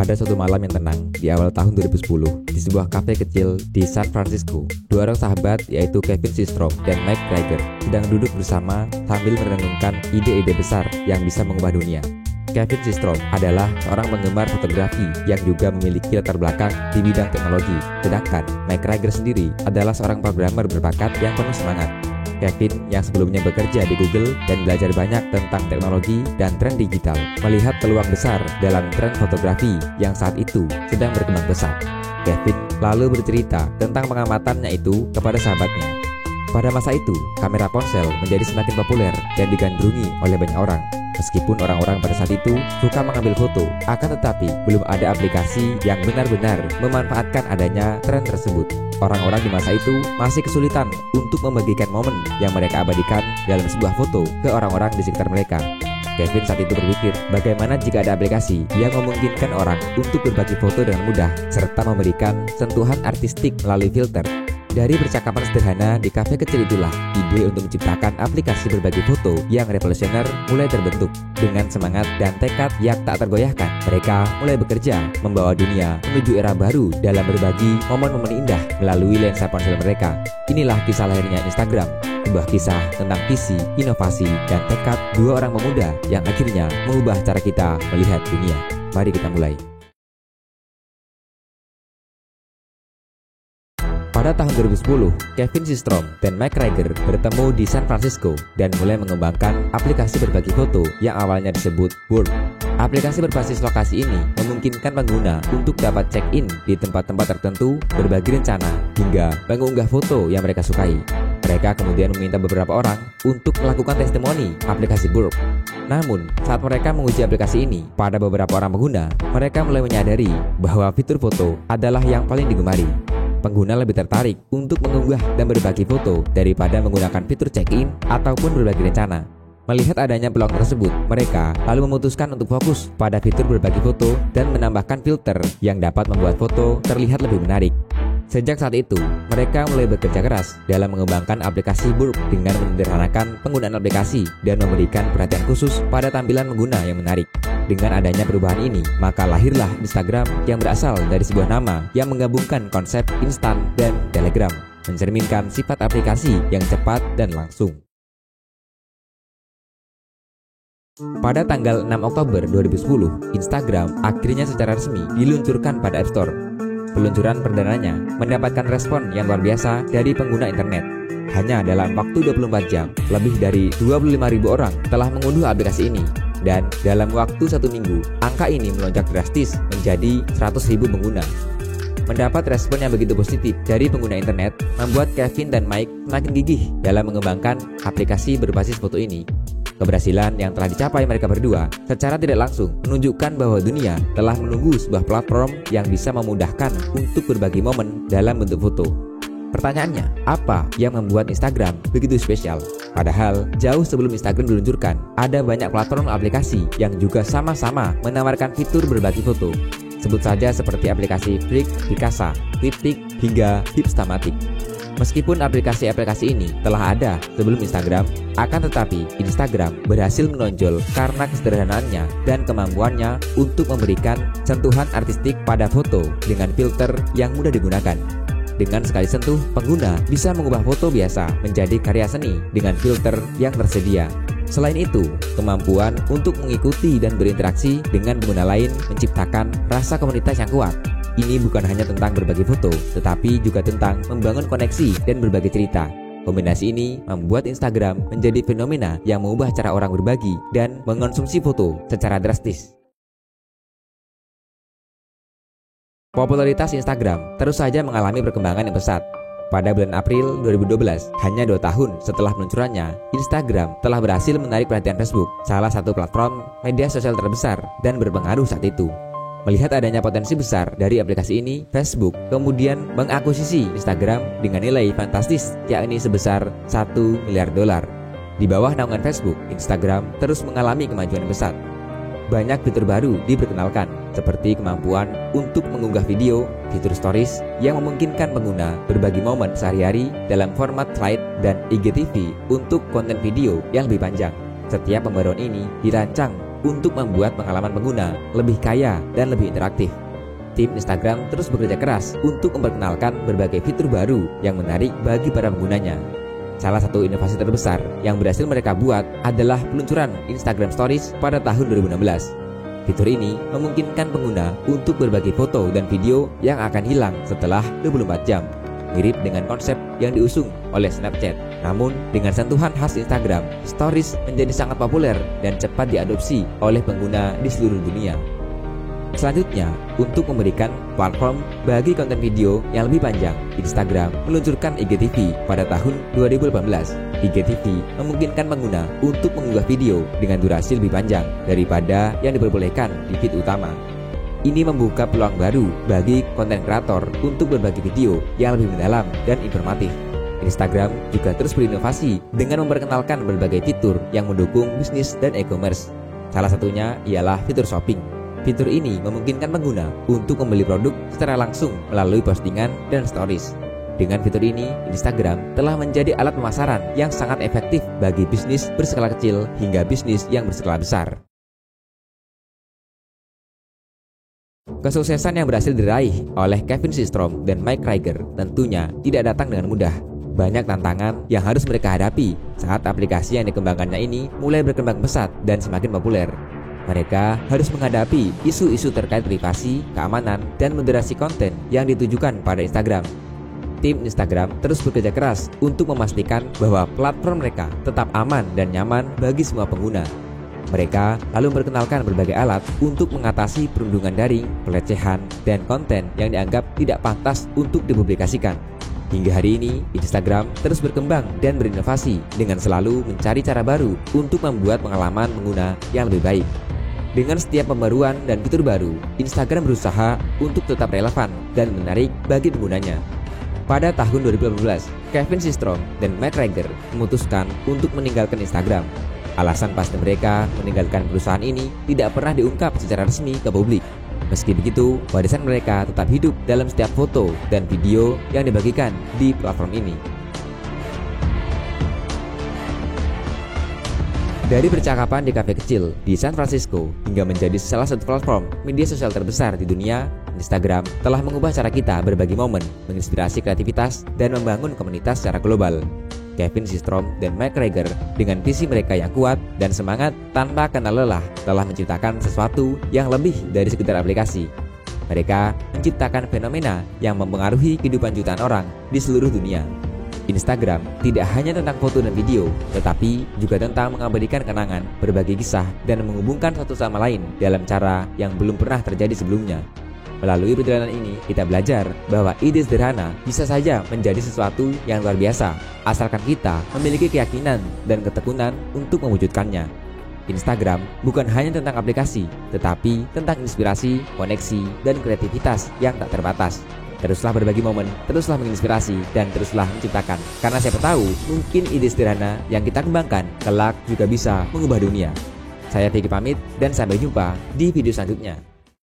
Pada suatu malam yang tenang di awal tahun 2010, di sebuah kafe kecil di San Francisco, dua orang sahabat yaitu Kevin Systrom dan Mike Krieger sedang duduk bersama sambil merenungkan ide-ide besar yang bisa mengubah dunia. Kevin Systrom adalah seorang penggemar fotografi yang juga memiliki latar belakang di bidang teknologi, sedangkan Mike Krieger sendiri adalah seorang programmer berbakat yang penuh semangat. Kevin yang sebelumnya bekerja di Google dan belajar banyak tentang teknologi dan tren digital, melihat peluang besar dalam tren fotografi yang saat itu sedang berkembang pesat. Kevin lalu bercerita tentang pengamatannya itu kepada sahabatnya. Pada masa itu, kamera ponsel menjadi semakin populer dan digandrungi oleh banyak orang. Meskipun orang-orang pada saat itu suka mengambil foto, akan tetapi belum ada aplikasi yang benar-benar memanfaatkan adanya tren tersebut. Orang-orang di masa itu masih kesulitan untuk membagikan momen yang mereka abadikan dalam sebuah foto ke orang-orang di sekitar mereka. Kevin saat itu berpikir, bagaimana jika ada aplikasi yang memungkinkan orang untuk berbagi foto dengan mudah, serta memberikan sentuhan artistik melalui filter. Dari percakapan sederhana di kafe kecil itulah, ide untuk menciptakan aplikasi berbagi foto yang revolusioner mulai terbentuk. Dengan semangat dan tekad yang tak tergoyahkan, mereka mulai bekerja membawa dunia menuju era baru dalam berbagi momen-momen indah melalui lensa ponsel mereka. Inilah kisah lahirnya Instagram, sebuah kisah tentang visi, inovasi, dan tekad dua orang pemuda yang akhirnya mengubah cara kita melihat dunia. Mari kita mulai. Pada tahun 2010, Kevin Systrom dan Mike Krieger bertemu di San Francisco dan mulai mengembangkan aplikasi berbagi foto yang awalnya disebut Burp. Aplikasi berbasis lokasi ini memungkinkan pengguna untuk dapat check-in di tempat-tempat tertentu, berbagi rencana, hingga mengunggah foto yang mereka sukai. Mereka kemudian meminta beberapa orang untuk melakukan testimoni aplikasi Burp. Namun, saat mereka menguji aplikasi ini pada beberapa orang pengguna, mereka mulai menyadari bahwa fitur foto adalah yang paling digemari. Pengguna lebih tertarik untuk mengunggah dan berbagi foto daripada menggunakan fitur check-in ataupun berbagi rencana. Melihat adanya peluang tersebut, mereka lalu memutuskan untuk fokus pada fitur berbagi foto dan menambahkan filter yang dapat membuat foto terlihat lebih menarik. Sejak saat itu, mereka mulai bekerja keras dalam mengembangkan aplikasi Burp dengan menyederhanakan penggunaan aplikasi dan memberikan perhatian khusus pada tampilan pengguna yang menarik. Dengan adanya perubahan ini, maka lahirlah Instagram yang berasal dari sebuah nama yang menggabungkan konsep instan dan Telegram, mencerminkan sifat aplikasi yang cepat dan langsung. Pada tanggal 6 Oktober 2010, Instagram akhirnya secara resmi diluncurkan pada App Store. Peluncuran perdananya mendapatkan respon yang luar biasa dari pengguna internet. Hanya dalam waktu 24 jam, lebih dari 25.000 orang telah mengunduh aplikasi ini. Dan dalam waktu 1 minggu, angka ini melonjak drastis menjadi 100.000 pengguna. Mendapat respon yang begitu positif dari pengguna internet membuat Kevin dan Mike semakin gigih dalam mengembangkan aplikasi berbasis foto ini. Keberhasilan yang telah dicapai mereka berdua secara tidak langsung menunjukkan bahwa dunia telah menunggu sebuah platform yang bisa memudahkan untuk berbagi momen dalam bentuk foto. Pertanyaannya, apa yang membuat Instagram begitu spesial? Padahal, jauh sebelum Instagram diluncurkan, ada banyak platform aplikasi yang juga sama-sama menawarkan fitur berbagi foto. Sebut saja seperti aplikasi Flick, Picasa, TweetPic, hingga Hipstamatic. Meskipun aplikasi-aplikasi ini telah ada sebelum Instagram, akan tetapi Instagram berhasil menonjol karena kesederhanaannya dan kemampuannya untuk memberikan sentuhan artistik pada foto dengan filter yang mudah digunakan. Dengan sekali sentuh, pengguna bisa mengubah foto biasa menjadi karya seni dengan filter yang tersedia. Selain itu, kemampuan untuk mengikuti dan berinteraksi dengan pengguna lain menciptakan rasa komunitas yang kuat. Ini bukan hanya tentang berbagi foto, tetapi juga tentang membangun koneksi dan berbagi cerita. Kombinasi ini membuat Instagram menjadi fenomena yang mengubah cara orang berbagi dan mengonsumsi foto secara drastis. Popularitas Instagram terus saja mengalami perkembangan yang pesat. Pada bulan April 2012, hanya 2 tahun setelah peluncurannya, Instagram telah berhasil menarik perhatian Facebook, salah satu platform media sosial terbesar dan berpengaruh saat itu. Melihat adanya potensi besar dari aplikasi ini, Facebook kemudian mengakuisisi Instagram dengan nilai fantastis, yakni sebesar $1 miliar. Di bawah naungan Facebook, Instagram terus mengalami kemajuan pesat. Banyak fitur baru diperkenalkan, seperti kemampuan untuk mengunggah video, fitur stories yang memungkinkan pengguna berbagi momen sehari-hari dalam format slide, dan IGTV untuk konten video yang lebih panjang. Setiap pembaruan ini dirancang untuk membuat pengalaman pengguna lebih kaya dan lebih interaktif. Tim Instagram terus bekerja keras untuk memperkenalkan berbagai fitur baru yang menarik bagi para penggunanya. Salah satu inovasi terbesar yang berhasil mereka buat adalah peluncuran Instagram Stories pada tahun 2016. Fitur ini memungkinkan pengguna untuk berbagi foto dan video yang akan hilang setelah 24 jam. Mirip dengan konsep yang diusung oleh Snapchat. Namun, dengan sentuhan khas Instagram, Stories menjadi sangat populer dan cepat diadopsi oleh pengguna di seluruh dunia. Selanjutnya, untuk memberikan platform bagi konten video yang lebih panjang, Instagram meluncurkan IGTV pada tahun 2018. IGTV memungkinkan pengguna untuk mengunggah video dengan durasi lebih panjang daripada yang diperbolehkan di feed utama. Ini membuka peluang baru bagi konten kreator untuk berbagi video yang lebih mendalam dan informatif. Instagram juga terus berinovasi dengan memperkenalkan berbagai fitur yang mendukung bisnis dan e-commerce. Salah satunya ialah fitur shopping. Fitur ini memungkinkan pengguna untuk membeli produk secara langsung melalui postingan dan stories. Dengan fitur ini, Instagram telah menjadi alat pemasaran yang sangat efektif bagi bisnis berskala kecil hingga bisnis yang berskala besar. Kesuksesan yang berhasil diraih oleh Kevin Systrom dan Mike Krieger tentunya tidak datang dengan mudah. Banyak tantangan yang harus mereka hadapi saat aplikasi yang dikembangkannya ini mulai berkembang pesat dan semakin populer. Mereka harus menghadapi isu-isu terkait privasi, keamanan, dan moderasi konten yang ditujukan pada Instagram. Tim Instagram terus bekerja keras untuk memastikan bahwa platform mereka tetap aman dan nyaman bagi semua pengguna. Mereka lalu memperkenalkan berbagai alat untuk mengatasi perundungan daring, pelecehan, dan konten yang dianggap tidak pantas untuk dipublikasikan. Hingga hari ini, Instagram terus berkembang dan berinovasi dengan selalu mencari cara baru untuk membuat pengalaman pengguna yang lebih baik. Dengan setiap pembaruan dan fitur baru, Instagram berusaha untuk tetap relevan dan menarik bagi penggunanya. Pada tahun 2018, Kevin Systrom dan Mike Krieger memutuskan untuk meninggalkan Instagram. Alasan pasti mereka meninggalkan perusahaan ini tidak pernah diungkap secara resmi ke publik. Meski begitu, warisan mereka tetap hidup dalam setiap foto dan video yang dibagikan di platform ini. Dari percakapan di kafe kecil di San Francisco hingga menjadi salah satu platform media sosial terbesar di dunia, Instagram telah mengubah cara kita berbagi momen, menginspirasi kreativitas, dan membangun komunitas secara global. Kevin Systrom dan Mike Krieger dengan visi mereka yang kuat dan semangat tanpa kenal lelah telah menciptakan sesuatu yang lebih dari sekedar aplikasi. Mereka menciptakan fenomena yang mempengaruhi kehidupan jutaan orang di seluruh dunia. Instagram tidak hanya tentang foto dan video, tetapi juga tentang mengabadikan kenangan, berbagi kisah, dan menghubungkan satu sama lain dalam cara yang belum pernah terjadi sebelumnya. Melalui perjalanan ini, kita belajar bahwa ide sederhana bisa saja menjadi sesuatu yang luar biasa, asalkan kita memiliki keyakinan dan ketekunan untuk mewujudkannya. Instagram bukan hanya tentang aplikasi, tetapi tentang inspirasi, koneksi, dan kreativitas yang tak terbatas. Teruslah berbagi momen, teruslah menginspirasi, dan teruslah menciptakan. Karena siapa tahu, mungkin ide sederhana yang kita kembangkan kelak juga bisa mengubah dunia. Saya Vicky pamit, dan sampai jumpa di video selanjutnya.